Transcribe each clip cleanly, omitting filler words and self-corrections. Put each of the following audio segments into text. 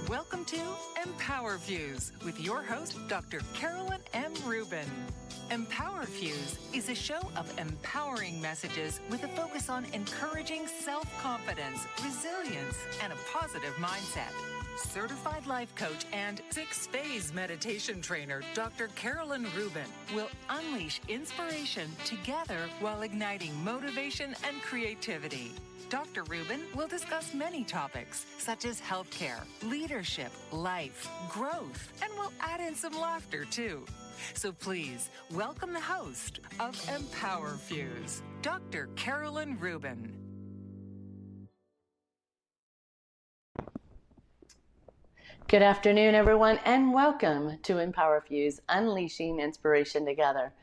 Welcome to EmpowerFuse with your host, Dr. Carolyn M. Rubin. EmpowerFuse is a show of empowering messages with a focus on encouraging self-confidence, resilience, and a positive mindset. Certified life coach and 6-phase meditation trainer, Dr. Carolyn Rubin, will unleash inspiration together while igniting motivation and creativity. Dr. Rubin will discuss many topics such as healthcare, leadership, life, growth, and we'll add in some laughter too. So please welcome the host of EmpowerFuse, Dr. Carolyn Rubin. Good afternoon, everyone, and welcome to EmpowerFuse, Unleashing Inspiration Together.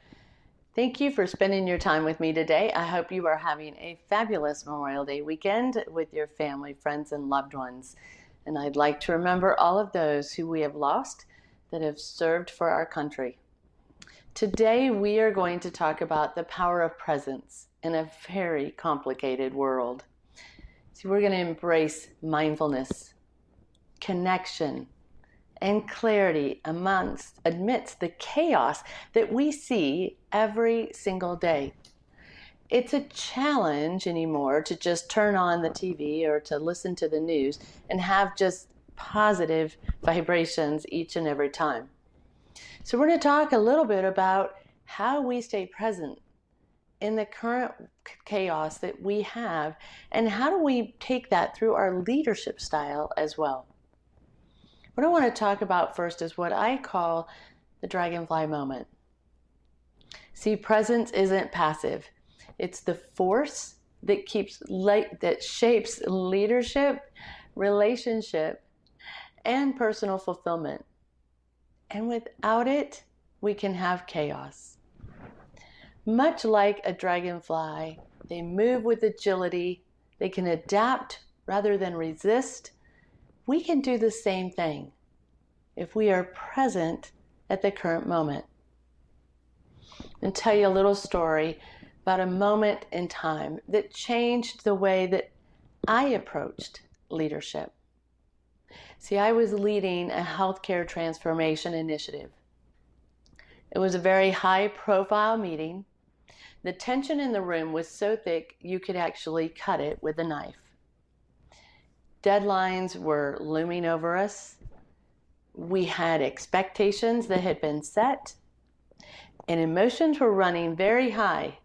Thank you for spending your time with me today. I hope you are having a fabulous Memorial Day weekend with your family, friends, and loved ones. And I'd like to remember all of those who we have lost that have served for our country. Today, we are going to talk about the power of presence in a very complicated world. So we're going to embrace mindfulness, connection, and clarity amidst the chaos that we see every single day. It's a challenge anymore to just turn on the TV or to listen to the news and have just positive vibrations each and every time. So we're going to talk a little bit about how we stay present in the current chaos that we have, and how do we take that through our leadership style as well. What I want to talk about first is what I call the dragonfly moment. See, presence isn't passive. It's the force that that shapes leadership, relationship, and personal fulfillment. And without it, we can have chaos. Much like a dragonfly, they move with agility, they can adapt rather than resist. We can do the same thing if we are present at the current moment. And tell you a little story about a moment in time that changed the way that I approached leadership. See, I was leading a healthcare transformation initiative. It was a very high-profile meeting. The tension in the room was so thick you could actually cut it with a knife. Deadlines were looming over us. We had expectations that had been set, and emotions were running very high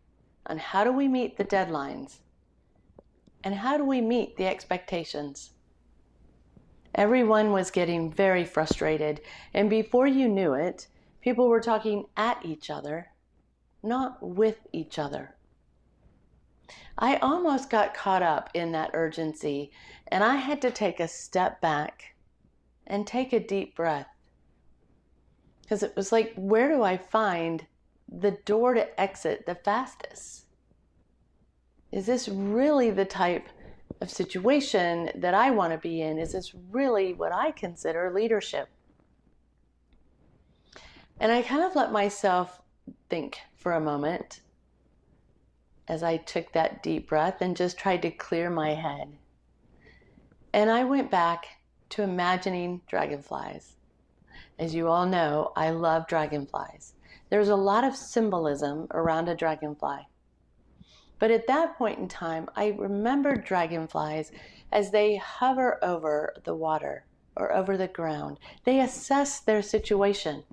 on how do we meet the deadlines and how do we meet the expectations. Everyone was getting very frustrated, and before you knew it, people were talking at each other, not with each other. I almost got caught up in that urgency, and I had to take a step back and take a deep breath. Because it was like, where do I find the door to exit the fastest? Is this really the type of situation that I want to be in? Is this really what I consider leadership? And I kind of let myself think for a moment as I took that deep breath and just tried to clear my head. And I went back to imagining dragonflies. As you all know, I love dragonflies. There's a lot of symbolism around a dragonfly. But at that point in time, I remembered dragonflies as they hover over the water or over the ground. They assess their situation.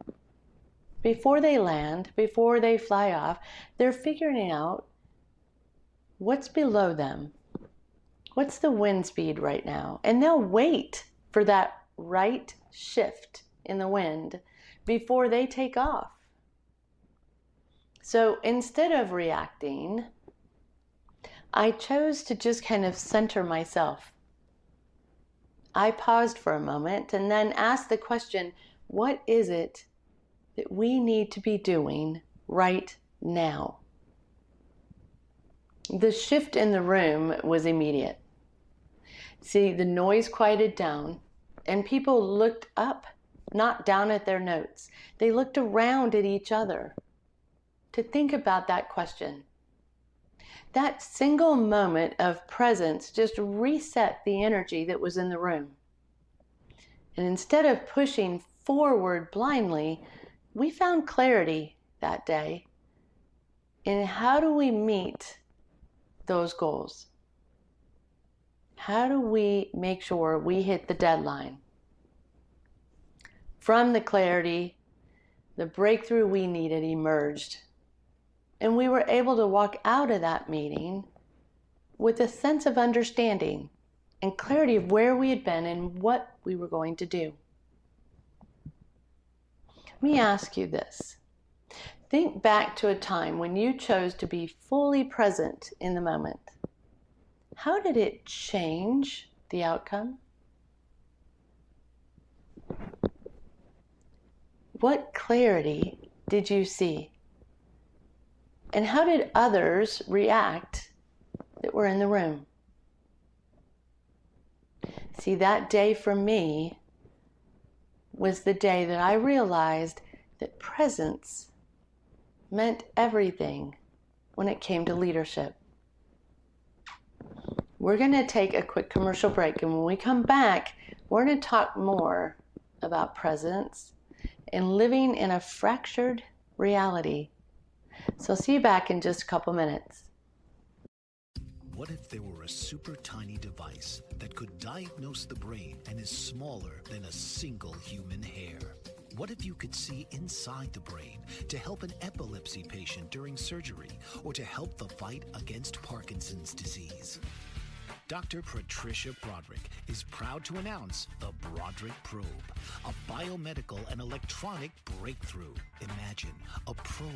Before they land, before they fly off, they're figuring out what's below them. What's the wind speed right now? And they'll wait for that right shift in the wind before they take off. So instead of reacting, I chose to just kind of center myself. I paused for a moment and then asked the question, what is it that we need to be doing right now? The shift in the room was immediate. See, the noise quieted down and people looked up, not down at their notes. They looked around at each other to think about that question. That single moment of presence just reset the energy that was in the room. And instead of pushing forward blindly, we found clarity that day in how do we meet those goals? How do we make sure we hit the deadline? From the clarity, the breakthrough we needed emerged, and we were able to walk out of that meeting with a sense of understanding and clarity of where we had been and what we were going to do. Let me ask you this. Think back to a time when you chose to be fully present in the moment. How did it change the outcome? What clarity did you see? And how did others react that were in the room? See, that day for me was the day that I realized that presence meant everything when it came to leadership. We're going to take a quick commercial break, and when we come back, we're going to talk more about presence and living in a fractured reality. So I'll see you back in just a couple minutes. What if there were a super tiny device that could diagnose the brain and is smaller than a single human hair? What if you could see inside the brain to help an epilepsy patient during surgery or to help the fight against Parkinson's disease? Dr. Patricia Broderick is proud to announce the Broderick Probe, a biomedical and electronic breakthrough. Imagine a probe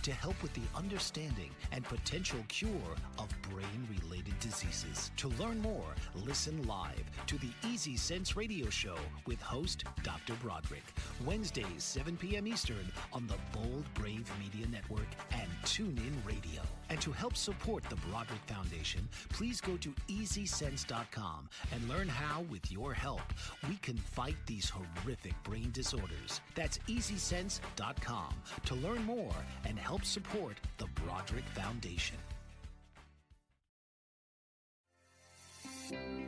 to help with the understanding and potential cure of brain-related diseases. To learn more, listen live to the Easy Sense radio show with host Dr. Broderick, Wednesdays 7 p.m. Eastern on the Bold Brave Media Network and TuneIn Radio. And to help support the Broderick Foundation, please go to EasySense.com and learn how, with your help, we can fight these horrific brain disorders. That's EasySense.com to learn more and help support the Broderick Foundation.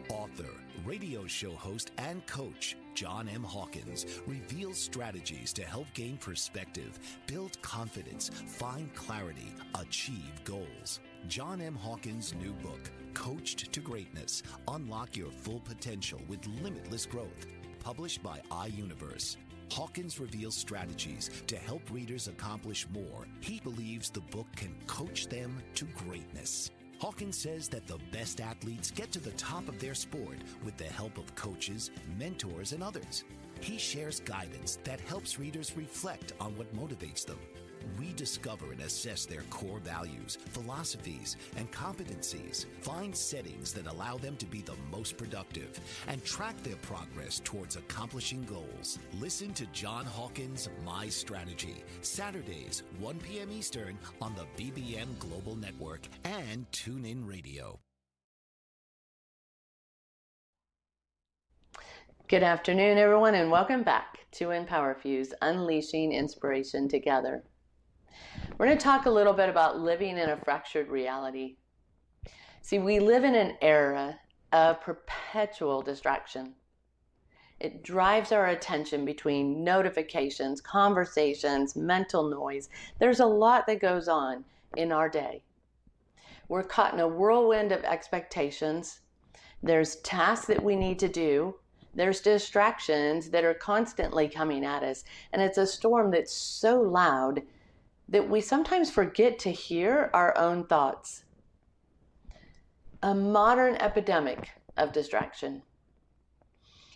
Author, radio show host, and coach John M. Hawkins reveals strategies to help gain perspective, build confidence, find clarity, achieve goals. John M. Hawkins' new book, Coached to Greatness, Unlock Your Full Potential with Limitless Growth, published by iUniverse. Hawkins reveals strategies to help readers accomplish more. He believes the book can coach them to greatness. Hawkins says that the best athletes get to the top of their sport with the help of coaches, mentors, and others. He shares guidance that helps readers reflect on what motivates them. We discover and assess their core values, philosophies, and competencies, find settings that allow them to be the most productive, and track their progress towards accomplishing goals. Listen to John Hawkins' My Strategy, Saturdays, 1 p.m. Eastern on the BBM Global Network and TuneIn Radio. Good afternoon, everyone, and welcome back to EmpowerFuse, Unleashing Inspiration Together. We're going to talk a little bit about living in a fractured reality. See, we live in an era of perpetual distraction. It drives our attention between notifications, conversations, mental noise. There's a lot that goes on in our day. We're caught in a whirlwind of expectations. There's tasks that we need to do. There's distractions that are constantly coming at us. And it's a storm that's so loud that we sometimes forget to hear our own thoughts. A modern epidemic of distraction.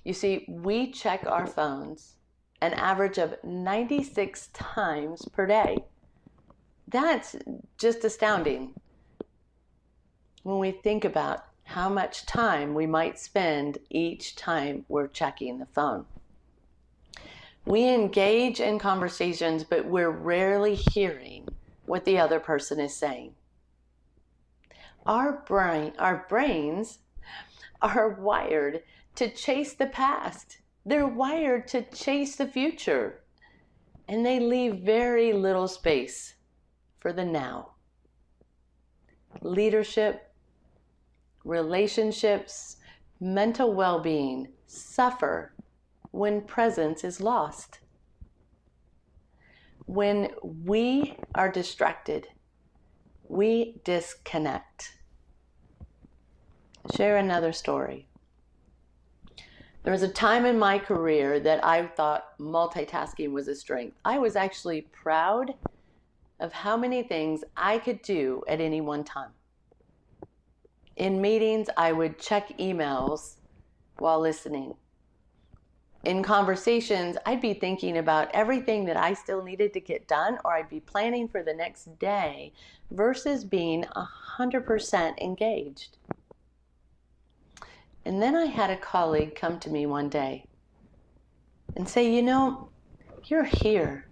You see, we check our phones an average of 96 times per day. That's just astounding when we think about how much time we might spend each time we're checking the phone. We engage in conversations, but we're rarely hearing what the other person is saying. Our brains are wired to chase the past. They're wired to chase the future. And they leave very little space for the now. Leadership, relationships, mental well-being suffer when presence is lost. When we are distracted, we disconnect. Share another story. There was a time in my career that I thought multitasking was a strength. I was actually proud of how many things I could do at any one time. In meetings, I would check emails while listening. In conversations, I'd be thinking about everything that I still needed to get done, or I'd be planning for the next day versus being 100% engaged. And then I had a colleague come to me one day and say, you're here,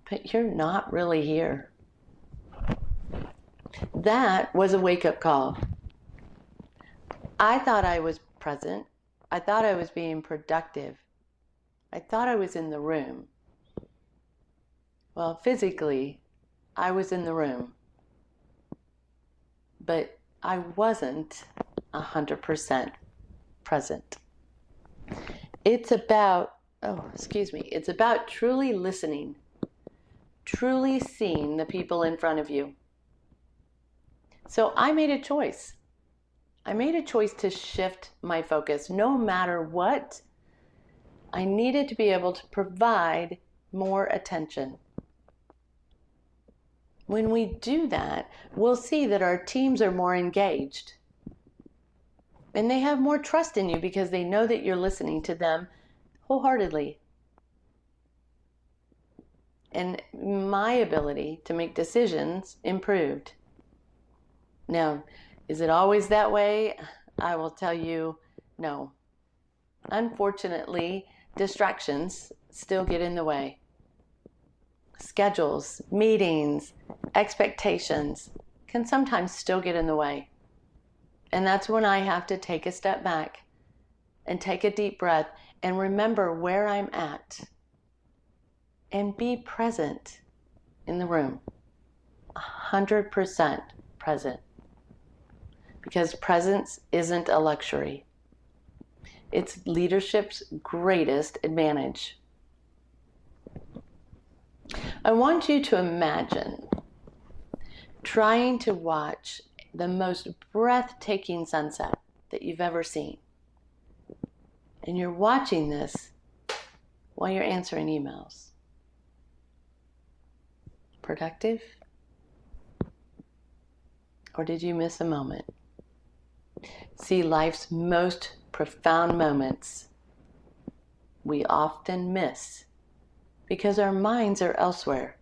but you're not really here. That was a wake-up call. I thought I was present. I thought I was being productive. I thought I was in the room. Well, physically, I was in the room, but I wasn't 100% present. It's about truly listening, truly seeing the people in front of you. So I made a choice. I made a choice to shift my focus. No matter what, I needed to be able to provide more attention. When we do that, we'll see that our teams are more engaged. And they have more trust in you because they know that you're listening to them wholeheartedly. And my ability to make decisions improved. Now, is it always that way? I will tell you, no. Unfortunately, distractions still get in the way. Schedules, meetings, expectations can sometimes still get in the way. And that's when I have to take a step back and take a deep breath and remember where I'm at and be present in the room. 100% present. Because presence isn't a luxury. It's leadership's greatest advantage. I want you to imagine trying to watch the most breathtaking sunset that you've ever seen. And you're watching this while you're answering emails. Productive? Or did you miss a moment? See, life's most profound moments we often miss because our minds are elsewhere.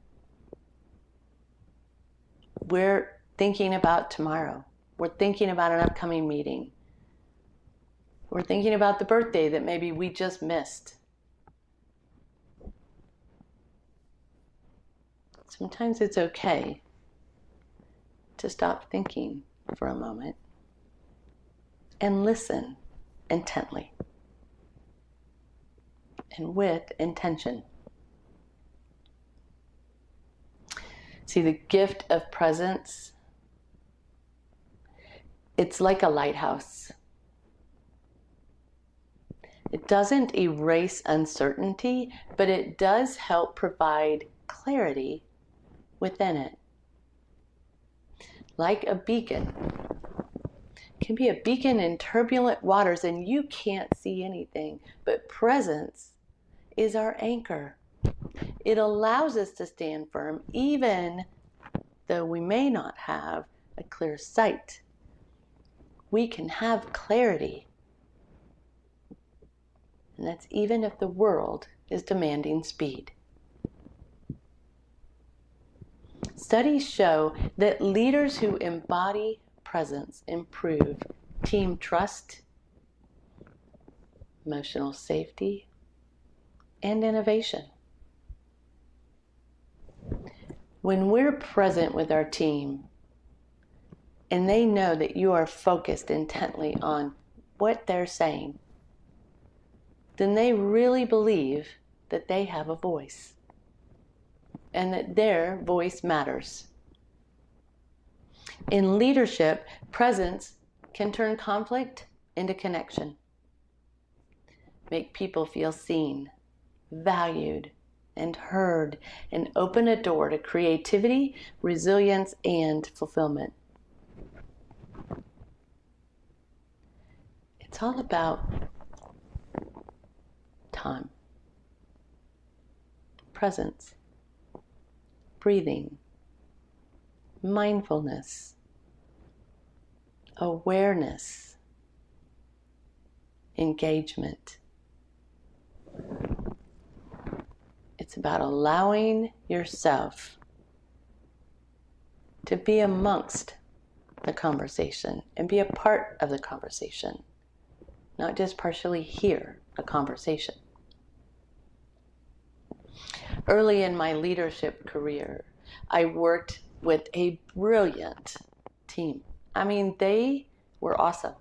We're thinking about tomorrow. We're thinking about an upcoming meeting. We're thinking about the birthday that maybe we just missed. Sometimes it's okay to stop thinking for a moment and listen intently and with intention. See, the gift of presence, it's like a lighthouse. It doesn't erase uncertainty, but it does help provide clarity within it. Like a beacon. It can be a beacon in turbulent waters and you can't see anything, but presence is our anchor. It allows us to stand firm even though we may not have a clear sight. We can have clarity. And that's even if the world is demanding speed. Studies show that leaders who embody presence improve team trust, emotional safety, and innovation. When we're present with our team and they know that you are focused intently on what they're saying, then they really believe that they have a voice and that their voice matters. In leadership, presence can turn conflict into connection. make people feel seen, valued, and heard, and open a door to creativity, resilience, and fulfillment. It's all about time, presence, breathing, mindfulness, awareness, engagement. It's about allowing yourself to be amongst the conversation and be a part of the conversation, not just partially hear a conversation. Early in my leadership career, I worked with a brilliant team. I mean, they were awesome,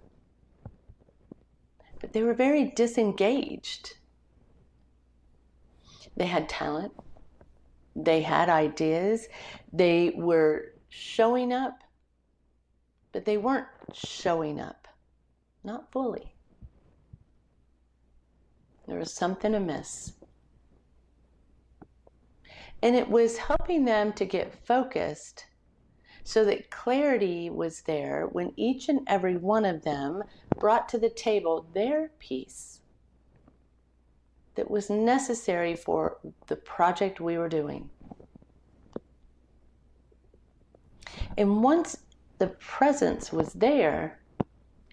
but they were very disengaged. They had talent, they had ideas, they were showing up, but they weren't showing up, not fully. There was something amiss. And it was helping them to get focused so that clarity was there when each and every one of them brought to the table their piece that was necessary for the project we were doing. And once the presence was there,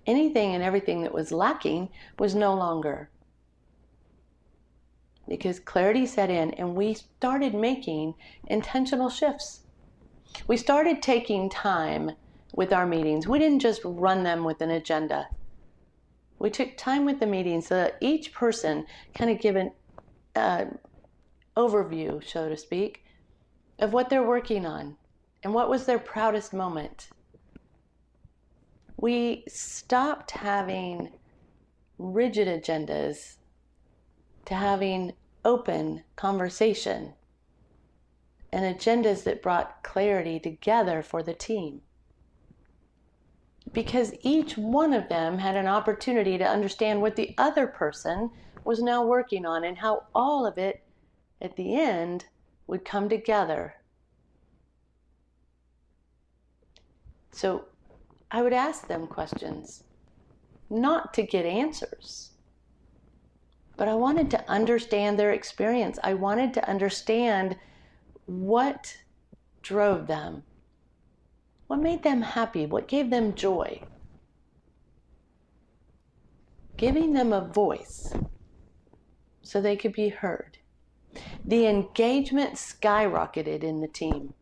anything and everything that was lacking was no longer. Because clarity set in and we started making intentional shifts. We started taking time with our meetings. We didn't just run them with an agenda. We took time with the meetings so that each person kind of give an overview, so to speak, of what they're working on and what was their proudest moment. We stopped having rigid agendas to having open conversation and agendas that brought clarity together for the team. Because each one of them had an opportunity to understand what the other person was now working on and how all of it at the end would come together. So I would ask them questions, not to get answers, but I wanted to understand their experience. I wanted to understand what drove them. What made them happy? What gave them joy? Giving them a voice so they could be heard. The engagement skyrocketed in the team.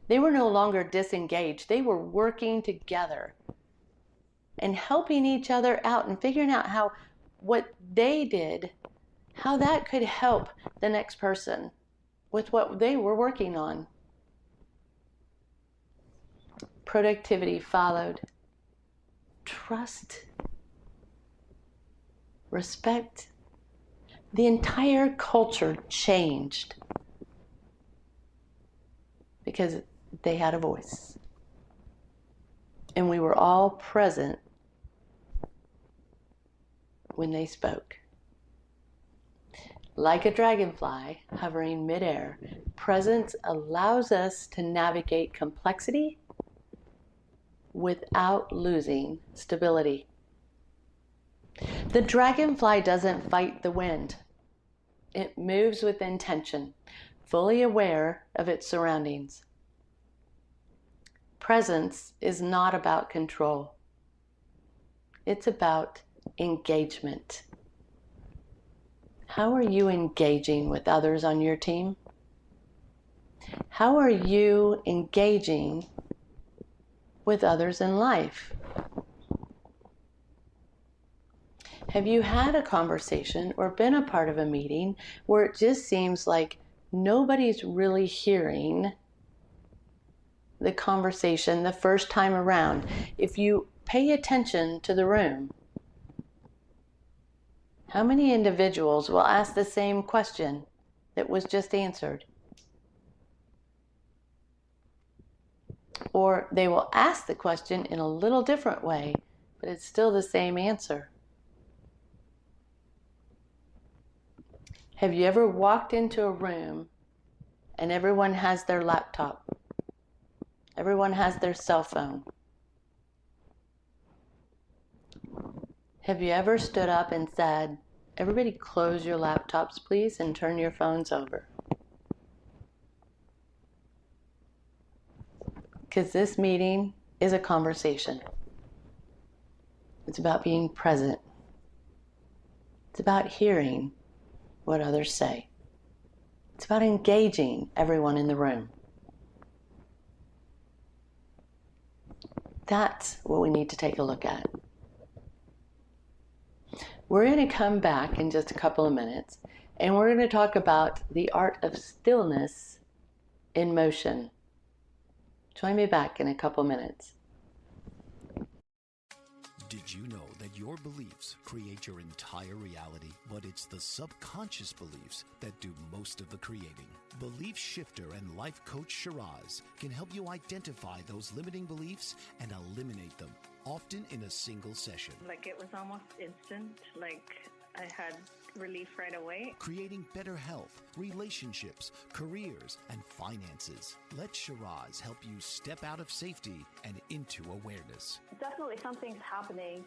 They were no longer disengaged. They were working together and helping each other out and figuring out how what they did, how that could help the next person with what they were working on. Productivity followed. Trust, respect. The entire culture changed because they had a voice. And we were all present when they spoke. Like a dragonfly hovering midair, presence allows us to navigate complexity without losing stability. The dragonfly doesn't fight the wind. It moves with intention, fully aware of its surroundings. Presence is not about control. It's about engagement. How are you engaging with others on your team? How are you engaging with others in life? Have you had a conversation or been a part of a meeting where it just seems like nobody's really hearing the conversation the first time around? If you pay attention to the room, how many individuals will ask the same question that was just answered? Or they will ask the question in a little different way, but it's still the same answer. Have you ever walked into a room and everyone has their laptop? Everyone has their cell phone. Have you ever stood up and said, everybody close your laptops please and turn your phones over? Because this meeting is a conversation. It's about being present. It's about hearing what others say. It's about engaging everyone in the room. That's what we need to take a look at. We're going to come back in just a couple of minutes, and we're going to talk about the art of stillness in motion. Join me back in a couple minutes. Did you know that your beliefs create your entire reality? But it's the subconscious beliefs that do most of the creating. Belief shifter and life coach Shiraz can help you identify those limiting beliefs and eliminate them, often in a single session. Like it was almost instant, like I had relief right away. Creating better health, relationships, careers, and finances. Let Shiraz help you step out of safety and into awareness. Definitely something's happening.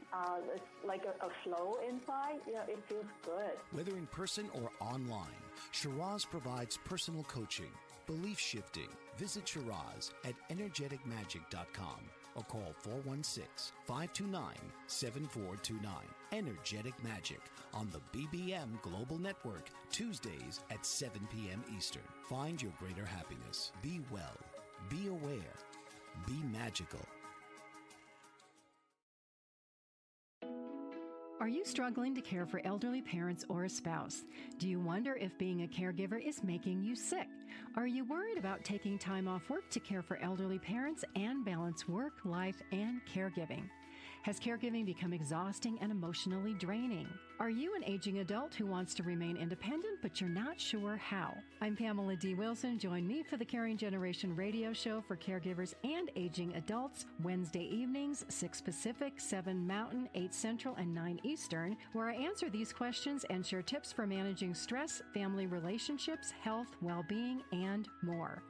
It's like a flow inside. It feels good. Whether in person or online, Shiraz provides personal coaching, belief shifting. Visit Shiraz at energeticmagic.com or call 416-529-7429. Energetic Magic on the BBM Global Network, Tuesdays at 7 p.m. Eastern. Find your greater happiness. Be well. Be aware. Be magical. Are you struggling to care for elderly parents or a spouse? Do you wonder if being a caregiver is making you sick? Are you worried about taking time off work to care for elderly parents and balance work, life, and caregiving? Has caregiving become exhausting and emotionally draining? Are you an aging adult who wants to remain independent, but you're not sure how? I'm Pamela D. Wilson. Join me for the Caring Generation radio show for caregivers and aging adults, Wednesday evenings, 6 Pacific, 7 Mountain, 8 Central, and 9 Eastern, where I answer these questions and share tips for managing stress, family relationships, health, well-being, and more.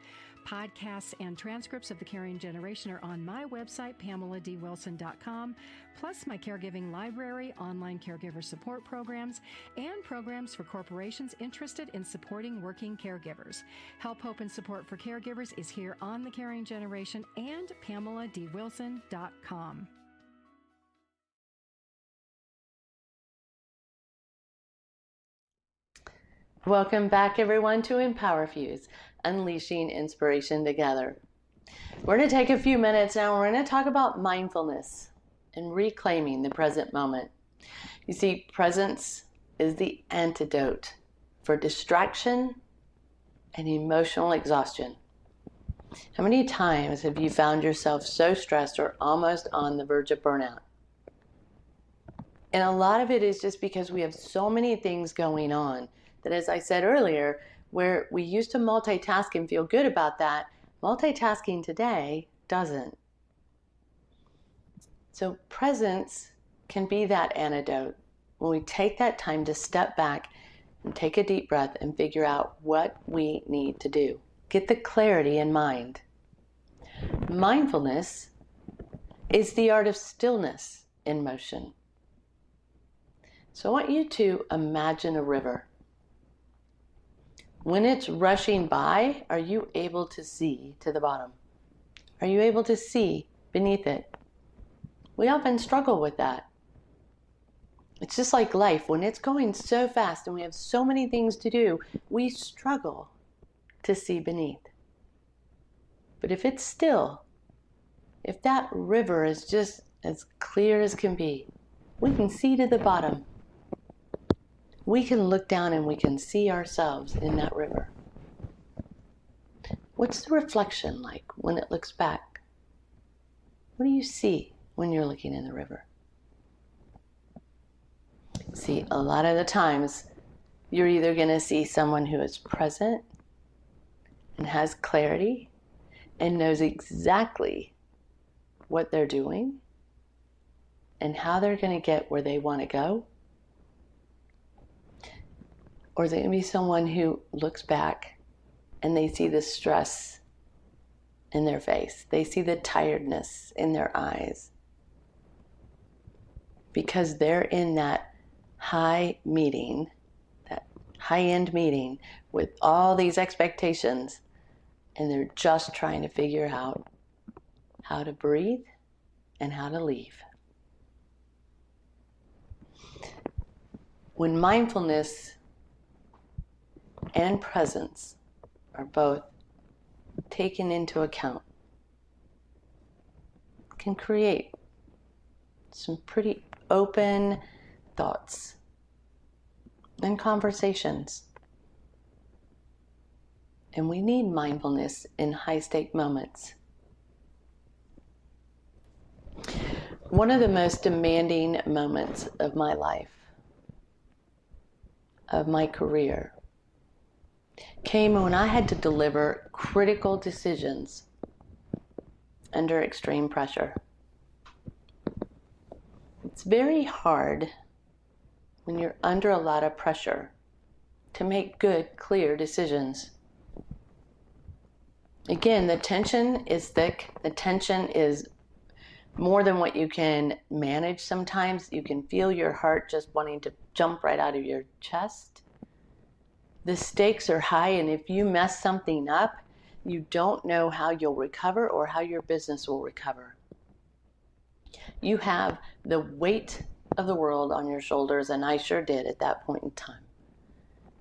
Podcasts and transcripts of The Caring Generation are on my website, PamelaDWilson.com, plus my caregiving library, online caregiver support programs, and programs for corporations interested in supporting working caregivers. Help, hope, and support for caregivers is here on The Caring Generation and PamelaDWilson.com. Welcome back, everyone, to EmpowerFuse, Unleashing Inspiration Together. We're going to take a few minutes now. We're going to talk about mindfulness and reclaiming the present moment. You see, presence is the antidote for distraction and emotional exhaustion. How many times have you found yourself so stressed or almost on the verge of burnout? And a lot of it is just because we have so many things going on that, as I said earlier, where we used to multitask and feel good about that, multitasking today doesn't. So presence can be that antidote when we take that time to step back and take a deep breath and figure out what we need to do. Get the clarity in mind. Mindfulness is the art of stillness in motion. So I want you to imagine a river. When it's rushing by, are you able to see to the bottom? Are you able to see beneath it? We often struggle with that. It's just like life. When it's going so fast and we have so many things to do, we struggle to see beneath. But if it's still, if that river is just as clear as can be, we can see to the bottom. We can look down and we can see ourselves in that river. What's the reflection like when it looks back? What do you see when you're looking in the river? See, a lot of the times, you're either going to see someone who is present and has clarity and knows exactly what they're doing and how they're going to get where they want to go. Or is it going to be someone who looks back and they see the stress in their face? They see the tiredness in their eyes. Because they're in that high meeting, that high-end meeting with all these expectations, and they're just trying to figure out how to breathe and how to leave. When mindfulness and presence are both taken into account, it can create some pretty open thoughts and conversations. And we need mindfulness in high-stake moments. One of the most demanding moments of my life, of my career, came when I had to deliver critical decisions under extreme pressure. It's very hard when you're under a lot of pressure to make good, clear decisions. Again, the tension is thick. The tension is more than what you can manage sometimes. You can feel your heart just wanting to jump right out of your chest. The stakes are high, and if you mess something up, you don't know how you'll recover or how your business will recover. You have the weight of the world on your shoulders, and I sure did at that point in time.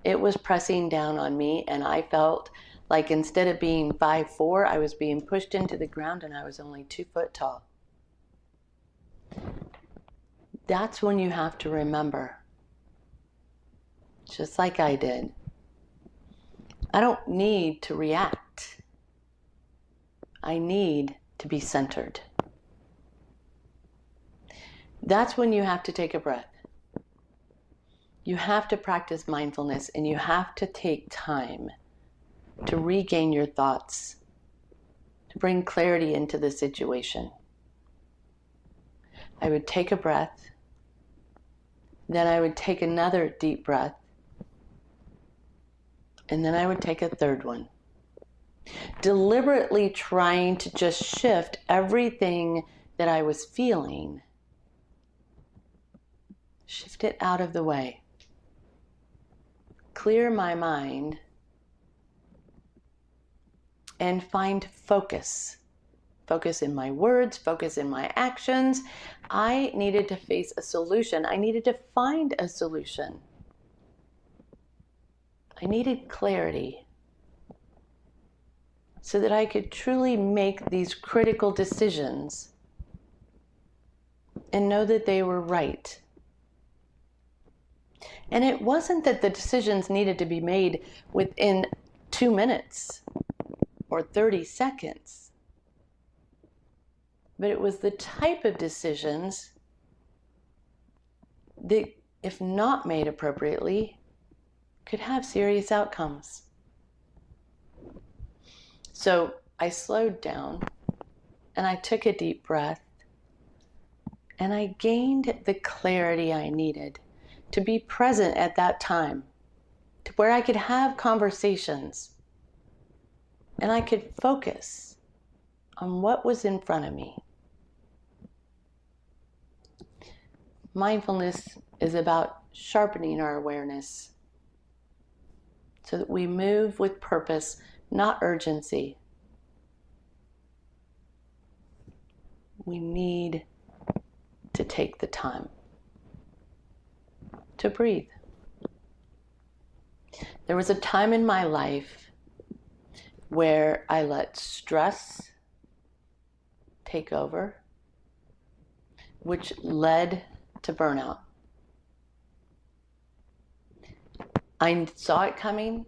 It was pressing down on me, and I felt like instead of being 5'4", I was being pushed into the ground, and I was only 2 foot tall. That's when you have to remember, just like I did, I don't need to react. I need to be centered. That's when you have to take a breath. You have to practice mindfulness, and you have to take time to regain your thoughts, to bring clarity into the situation. I would take a breath, then I would take another deep breath, and then I would take a third one. Deliberately trying to just shift everything that I was feeling, shift it out of the way, clear my mind, and find focus. Focus in my words, focus in my actions. I needed to face a solution. I needed to find a solution. I needed clarity so that I could truly make these critical decisions and know that they were right. And it wasn't that the decisions needed to be made within 2 minutes or 30 seconds, but it was the type of decisions that, if not made appropriately, could have serious outcomes. So I slowed down and I took a deep breath, and I gained the clarity I needed to be present at that time, to where I could have conversations and I could focus on what was in front of me. Mindfulness is about sharpening our awareness so that we move with purpose, not urgency. We need to take the time to breathe. There was a time in my life where I let stress take over, which led to burnout. I saw it coming.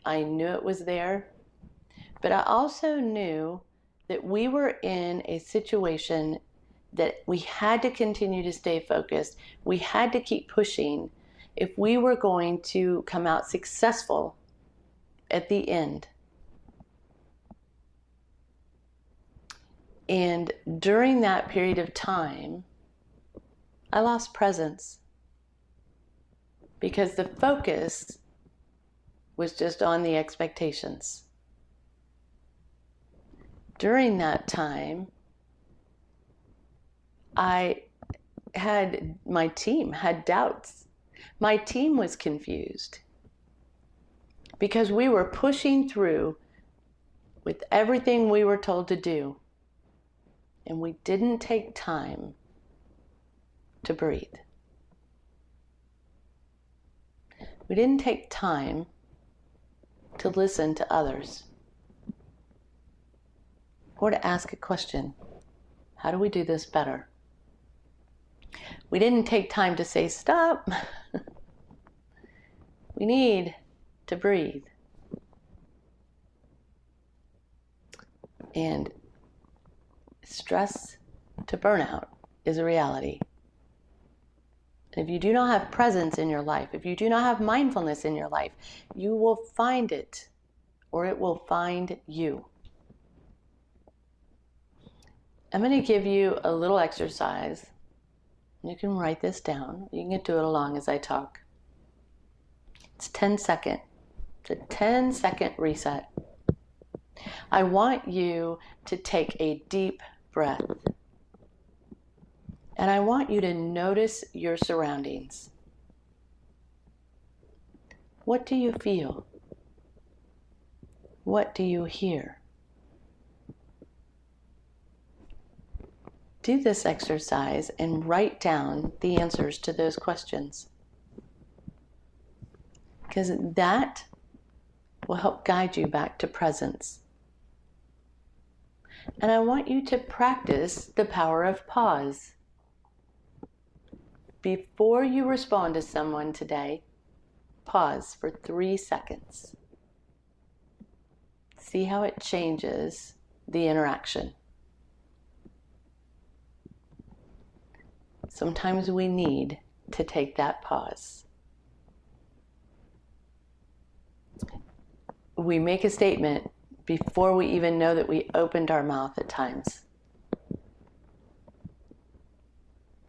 I knew it was there. But I also knew that we were in a situation that we had to continue to stay focused. We had to keep pushing if we were going to come out successful at the end. And during that period of time, I lost presence. because the focus was just on the expectations. During that time, my team had doubts. My team was confused because we were pushing through with everything we were told to do, and we didn't take time to breathe. We didn't take time to listen to others or to ask a question. How do we do this better? We didn't take time to say, stop. We need to breathe. And stress to burnout is a reality. If you do not have presence in your life, if you do not have mindfulness in your life, you will find it, or it will find you. I'm going to give you a little exercise. You can write this down. You can do it along as I talk. It's 10 seconds. It's a 10-second reset. I want you to take a deep breath. And I want you to notice your surroundings. What do you feel? What do you hear? Do this exercise and write down the answers to those questions, because that will help guide you back to presence. And I want you to practice the power of pause. Before you respond to someone today, pause for 3 seconds. See how it changes the interaction. Sometimes we need to take that pause. We make a statement before we even know that we opened our mouth at times.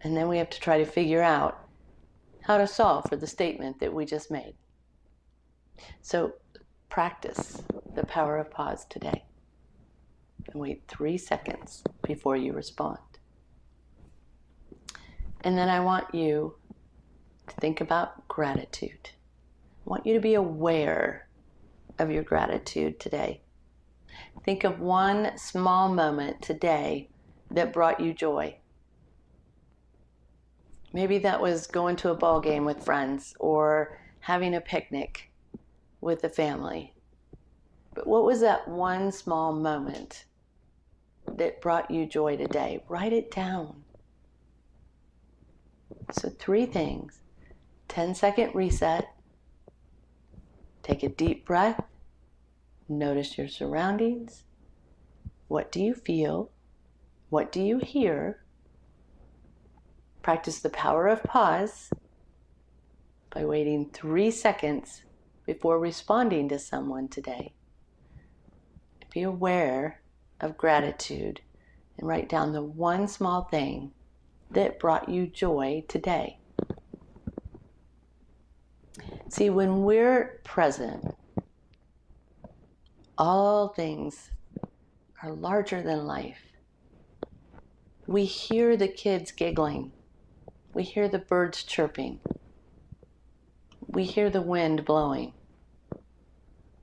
And then we have to try to figure out how to solve for the statement that we just made. So practice the power of pause today. And wait 3 seconds before you respond. And then I want you to think about gratitude. I want you to be aware of your gratitude today. Think of one small moment today that brought you joy. Maybe that was going to a ball game with friends or having a picnic with the family. But what was that one small moment that brought you joy today? Write it down. So 3 things. 10-second reset. Take a deep breath. Notice your surroundings. What do you feel? What do you hear? Practice the power of pause by waiting 3 seconds before responding to someone today. Be aware of gratitude and write down the one small thing that brought you joy today. See, when we're present, all things are larger than life. We hear the kids giggling. We hear the birds chirping. We hear the wind blowing.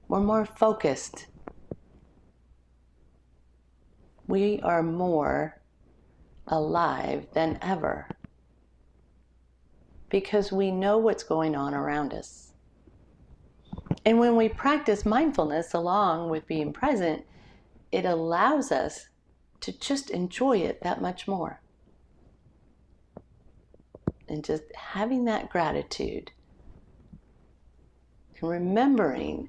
We're more focused. We are more alive than ever because we know what's going on around us. And when we practice mindfulness along with being present, it allows us to just enjoy it that much more. And just having that gratitude and remembering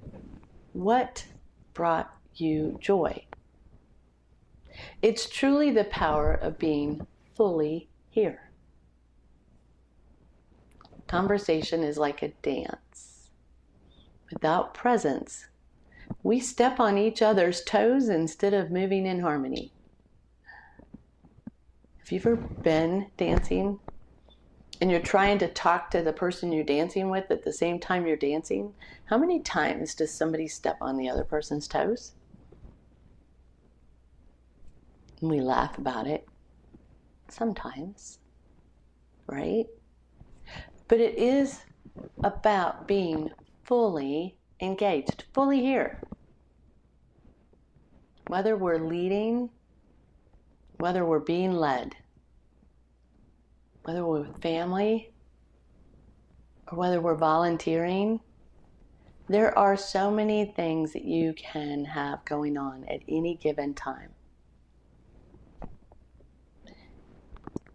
what brought you joy. It's truly the power of being fully here. Conversation is like a dance. Without presence, we step on each other's toes instead of moving in harmony. Have you ever been dancing and you're trying to talk to the person you're dancing with at the same time you're dancing, how many times does somebody step on the other person's toes? And we laugh about it sometimes, right? But it is about being fully engaged, fully here. Whether we're leading, whether we're being led, whether we're with family, or whether we're volunteering, there are so many things that you can have going on at any given time.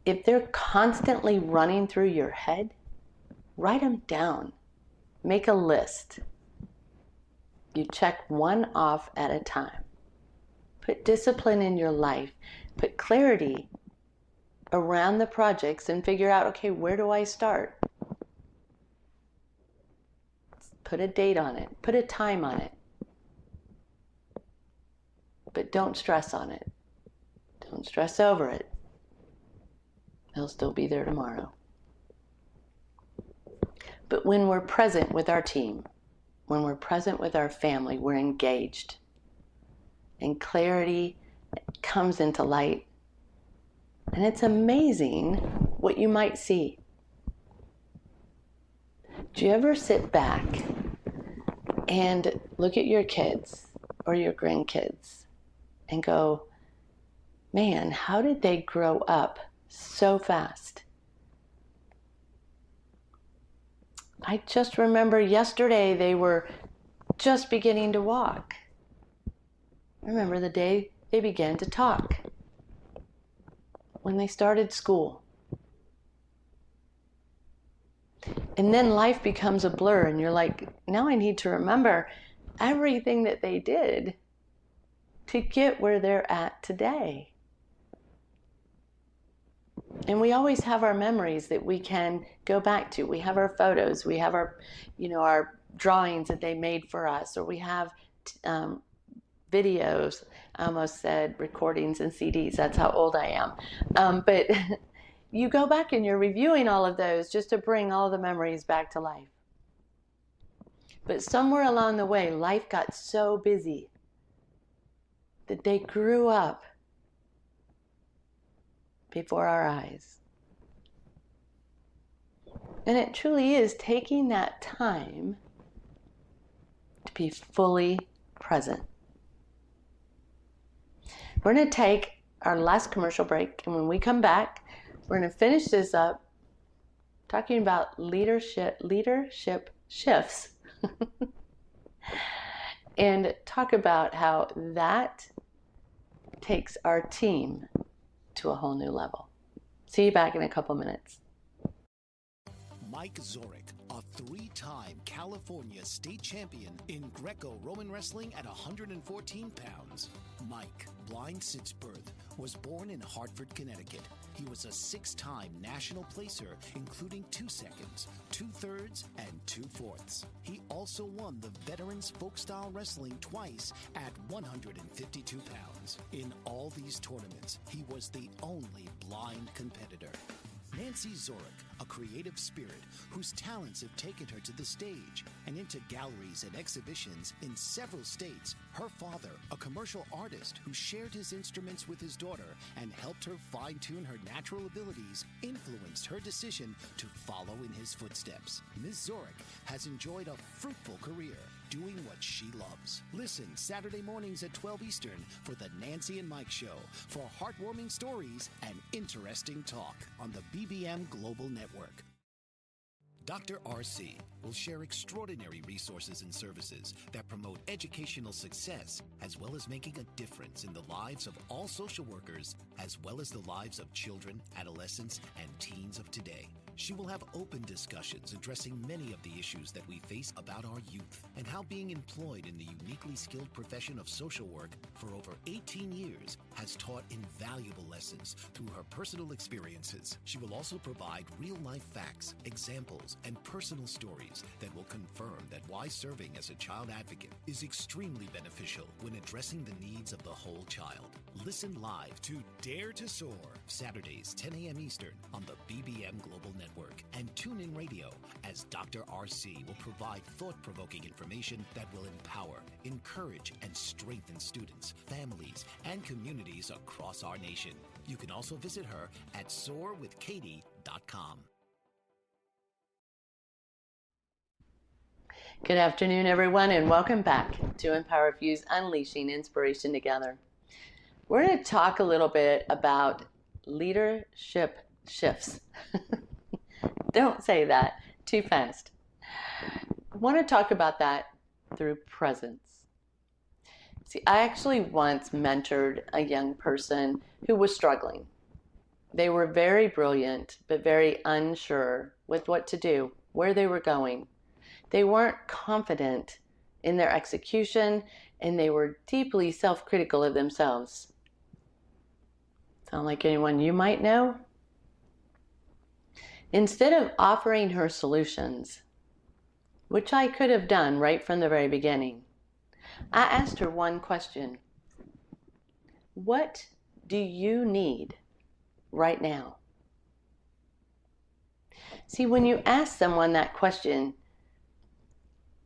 If they're constantly running through your head, write them down. Make a list. You check one off at a time. Put discipline in your life. Put clarity around the projects and figure out, okay, where do I start? Put a date on it. Put a time on it. But don't stress on it. Don't stress over it. They'll still be there tomorrow. But when we're present with our team, when we're present with our family, we're engaged. And clarity comes into light. And it's amazing what you might see. Do you ever sit back and look at your kids or your grandkids and go, man, how did they grow up so fast? I just remember yesterday they were just beginning to walk. I remember the day they began to talk, when they started school. And then life becomes a blur and you're like, now I need to remember everything that they did to get where they're at today. And we always have our memories that we can go back to. We have our photos, we have our, our drawings that they made for us, or we have videos. I almost said recordings and CDs. That's how old I am. But you go back and you're reviewing all of those just to bring all the memories back to life. But somewhere along the way, life got so busy that they grew up before our eyes. And it truly is taking that time to be fully present. We're going to take our last commercial break, and when we come back, we're going to finish this up talking about leadership shifts and talk about how that takes our team to a whole new level. See you back in a couple minutes. Mike Zorek, a three-time California state champion in Greco-Roman wrestling at 114 pounds. Mike, blind since birth, was born in Hartford, Connecticut. He was a six-time national placer, including 2 seconds, 2/3, and 2/4. He also won the Veterans Folk-Style Wrestling twice at 152 pounds. In all these tournaments, he was the only blind competitor. Nancy Zorek, a creative spirit whose talents have taken her to the stage and into galleries and exhibitions in several states. Her father, a commercial artist who shared his instruments with his daughter and helped her fine-tune her natural abilities, influenced her decision to follow in his footsteps. Ms. Zorek has enjoyed a fruitful career doing what she loves. Listen Saturday mornings at 12 Eastern for the Nancy and Mike Show for heartwarming stories and interesting talk on the BBM Global Network. Dr. RC will share extraordinary resources and services that promote educational success, as well as making a difference in the lives of all social workers, as well as the lives of children, adolescents, and teens of today. She will have open discussions addressing many of the issues that we face about our youth and how being employed in the uniquely skilled profession of social work for over 18 years has taught invaluable lessons through her personal experiences. She will also provide real-life facts, examples, and personal stories that will confirm that why serving as a child advocate is extremely beneficial when addressing the needs of the whole child. Listen live to Dare to Soar, Saturdays, 10 a.m. Eastern on the BBM Global Network. TuneIn Radio, as Dr. RC will provide thought-provoking information that will empower, encourage, and strengthen students, families, and communities across our nation. You can also visit her at soarwithkatie.com. Good afternoon, everyone, and welcome back to EmpowerFuse, Unleashing Inspiration Together. We're going to talk a little bit about leadership shifts. Don't say that too fast. I want to talk about that through presence. See, I actually once mentored a young person who was struggling. They were very brilliant, but very unsure with what to do, where they were going. They weren't confident in their execution, and they were deeply self-critical of themselves. Sound like anyone you might know? Instead of offering her solutions, which I could have done right from the very beginning, I asked her one question. What do you need right now? See, when you ask someone that question,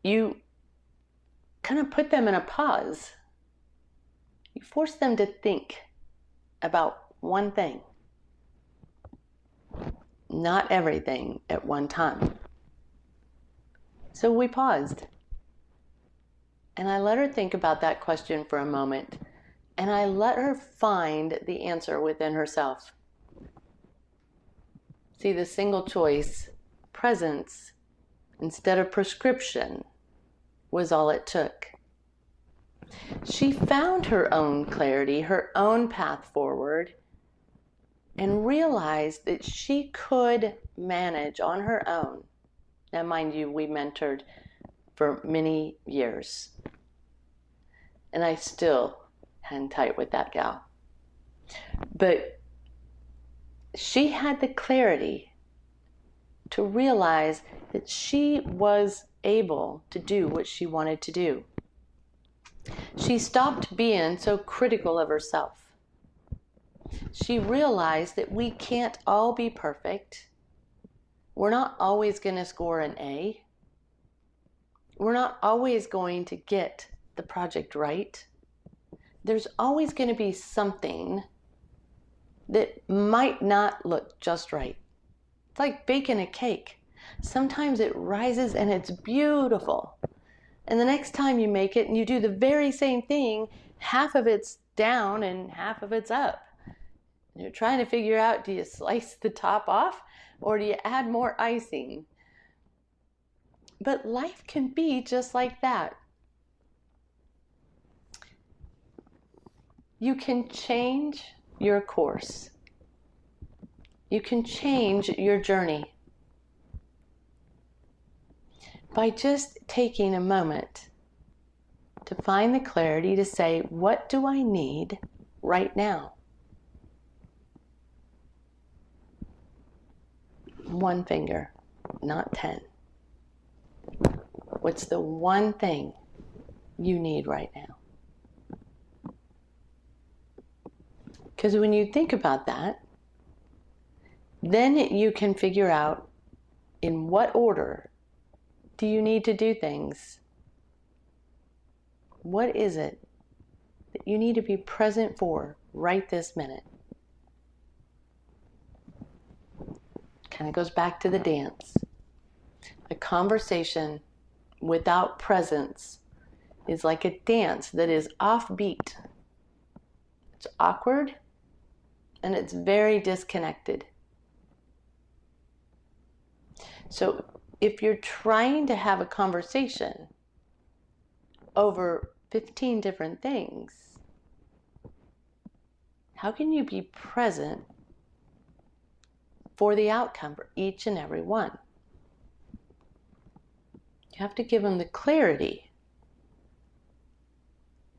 you kind of put them in a pause. You force them to think about one thing, not everything at one time. So we paused, and I let her think about that question for a moment, and I let her find the answer within herself. See, the single choice, presence, instead of prescription, was all it took. She found her own clarity, her own path forward, and realized that she could manage on her own. Now, mind you, we mentored for many years, and I still hang tight with that gal. But she had the clarity to realize that she was able to do what she wanted to do. She stopped being so critical of herself. She realized that we can't all be perfect. We're not always going to score an A. We're not always going to get the project right. There's always going to be something that might not look just right. It's like baking a cake. Sometimes it rises and it's beautiful. And the next time you make it and you do the very same thing, half of it's down and half of it's up. And you're trying to figure out, do you slice the top off or do you add more icing? But life can be just like that. You can change your course. You can change your journey by just taking a moment to find the clarity to say, what do I need right now? One finger, not 10. What's the one thing you need right now? Because when you think about that, then you can figure out in what order do you need to do things? What is it that you need to be present for right this minute? Kind of goes back to the dance. A conversation without presence is like a dance that is offbeat. It's awkward and it's very disconnected. So if you're trying to have a conversation over 15 different things, how can you be present for the outcome for each and every one? You have to give them the clarity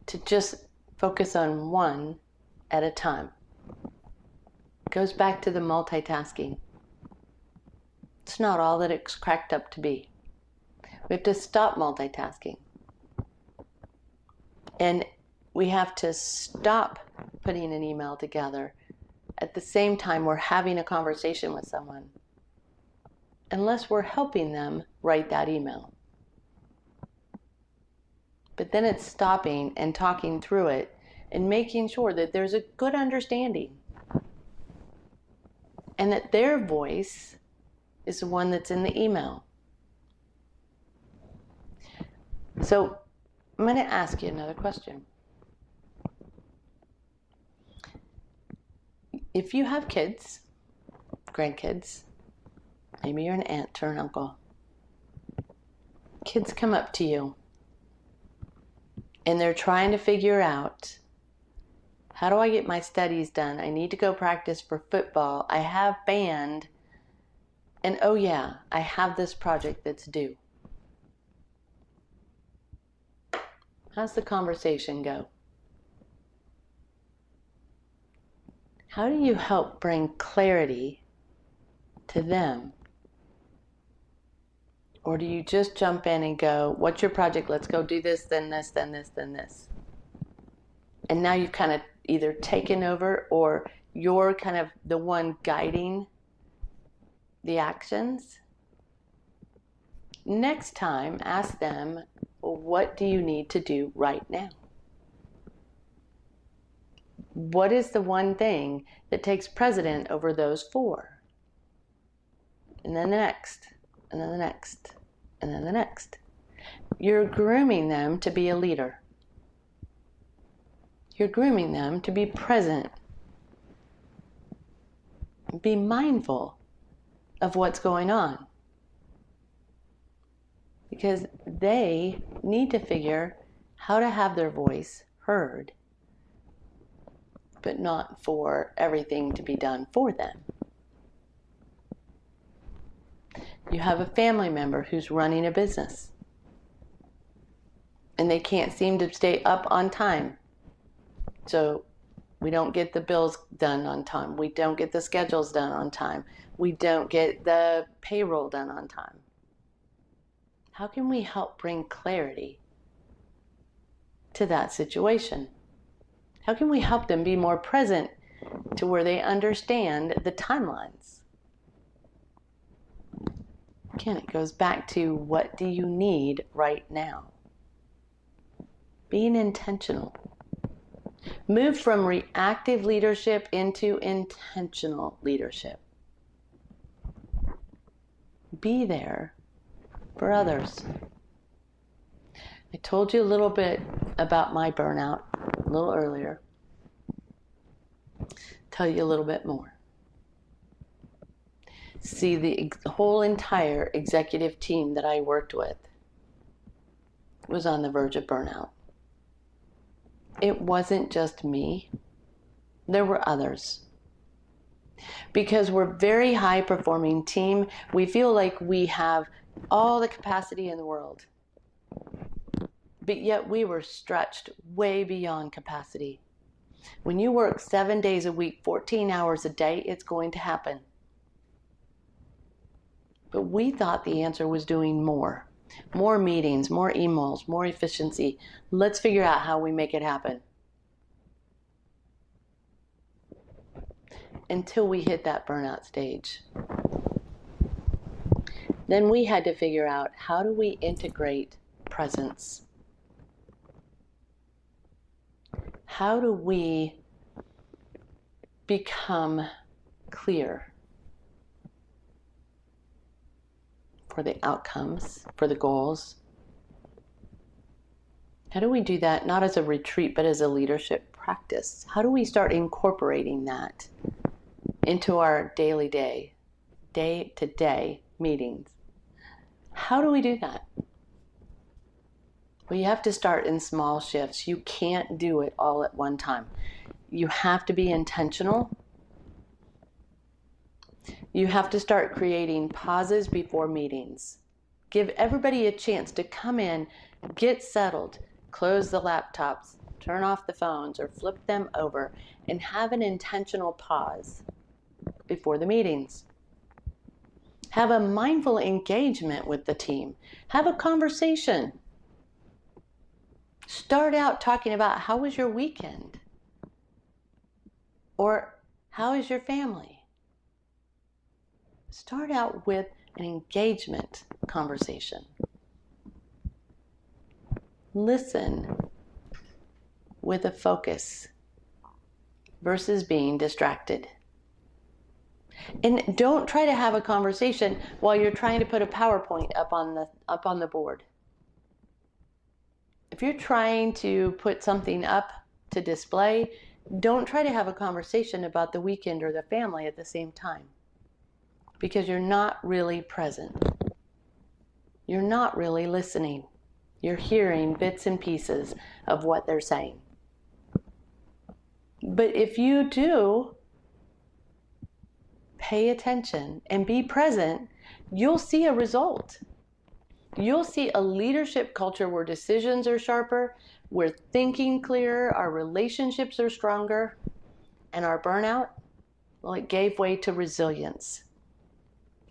to just focus on one at a time. It goes back to the multitasking. It's not all that it's cracked up to be. We have to stop multitasking. And we have to stop putting an email together at the same time we're having a conversation with someone. unless we're helping them write that email. But then it's stopping and talking through it and making sure that there's a good understanding and that their voice is the one that's in the email. So I'm going to ask you another question. If you have kids, grandkids, maybe you're an aunt or an uncle, kids come up to you and they're trying to figure out, how do I get my studies done? I need to go practice for football. I have band. And oh yeah, I have this project that's due. How's the conversation go? How do you help bring clarity to them? Or do you just jump in and go, what's your project? Let's go do this, then this, then this, then this. And now you've kind of either taken over or you're kind of the one guiding the actions. Next time, ask them, well, what do you need to do right now? What is the one thing that takes precedent over those four? And then the next, and then the next, and then the next. You're grooming them to be a leader. You're grooming them to be present. Be mindful of what's going on. Because they need to figure how to have their voice heard, but not for everything to be done for them. You have a family member who's running a business and they can't seem to stay up on time. So we don't get the bills done on time. We don't get the schedules done on time. We don't get the payroll done on time. How can we help bring clarity to that situation? How can we help them be more present to where they understand the timelines? Again, it goes back to, what do you need right now? Being intentional. Move from reactive leadership into intentional leadership. Be there for others. I told you a little bit about my burnout a little earlier. Tell you a little bit more. See, the whole entire executive team that I worked with was on the verge of burnout. It wasn't just me. There were others. Because we're a very high performing team, we feel like we have all the capacity in the world. But yet we were stretched way beyond capacity. When you work 7 days a week, 14 hours a day, it's going to happen. But we thought the answer was doing more. More meetings, more emails, more efficiency. Let's figure out how we make it happen. Until we hit that burnout stage. Then we had to figure out, how do we integrate presence? How do we become clear for the outcomes, for the goals? How do we do that not as a retreat, but as a leadership practice? How do we start incorporating that into our daily day-to-day meetings? How do we do that? Well, you have to start in small shifts. You can't do it all at one time. You have to be intentional. You have to start creating pauses before meetings. Give everybody a chance to come in, get settled, close the laptops, turn off the phones, or flip them over, and have an intentional pause before the meetings. Have a mindful engagement with the team. Have a conversation. Start out talking about, how was your weekend? Or how is your family? Start out with an engagement conversation. Listen with a focus versus being distracted. And don't try to have a conversation while you're trying to put a PowerPoint up on the board. If you're trying to put something up to display, don't try to have a conversation about the weekend or the family at the same time, because you're not really present. You're not really listening. You're hearing bits and pieces of what they're saying. But if you do pay attention and be present, you'll see a result. You'll see a leadership culture where decisions are sharper, we're thinking clearer, our relationships are stronger, and our burnout, well, it gave way to resilience.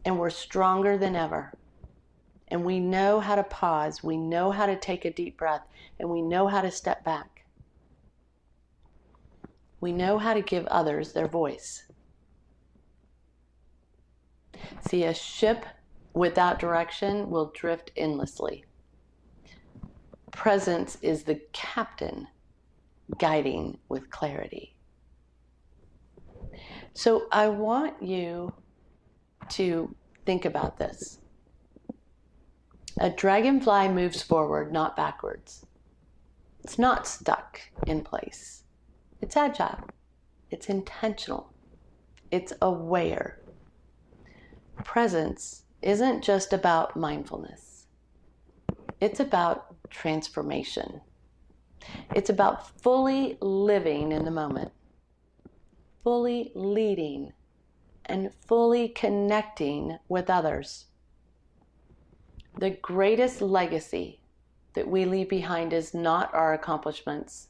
And we're stronger than ever. And we know how to pause, we know how to take a deep breath, and we know how to step back. We know how to give others their voice. See, a ship without direction will drift endlessly. Presence is the captain guiding with clarity. So I want you to think about this. A dragonfly moves forward, not backwards. It's not stuck in place. It's agile. It's intentional. It's aware. Presence isn't just about mindfulness. It's about transformation. It's about fully living in the moment, fully leading, and fully connecting with others. The greatest legacy that we leave behind is not our accomplishments.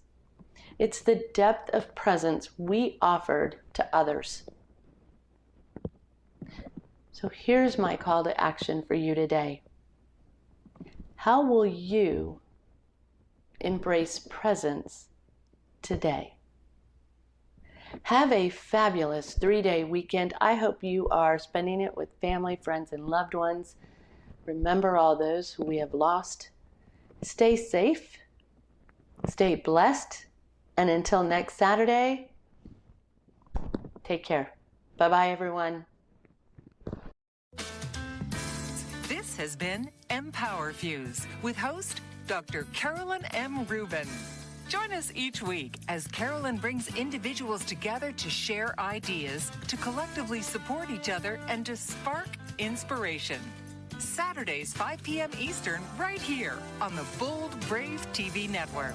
It's the depth of presence we offered to others. So here's my call to action for you today. How will you embrace presence today? Have a fabulous 3-day weekend. I hope you are spending it with family, friends, and loved ones. Remember all those who we have lost. Stay safe, stay blessed, and until next Saturday, take care. Bye-bye, everyone. This has been EmpowerFuse with host Dr. Carolyn M. Rubin. Join us each week as Carolyn brings individuals together to share ideas, to collectively support each other, and to spark inspiration. Saturdays, 5 p.m. Eastern, right here on the Bold Brave TV network.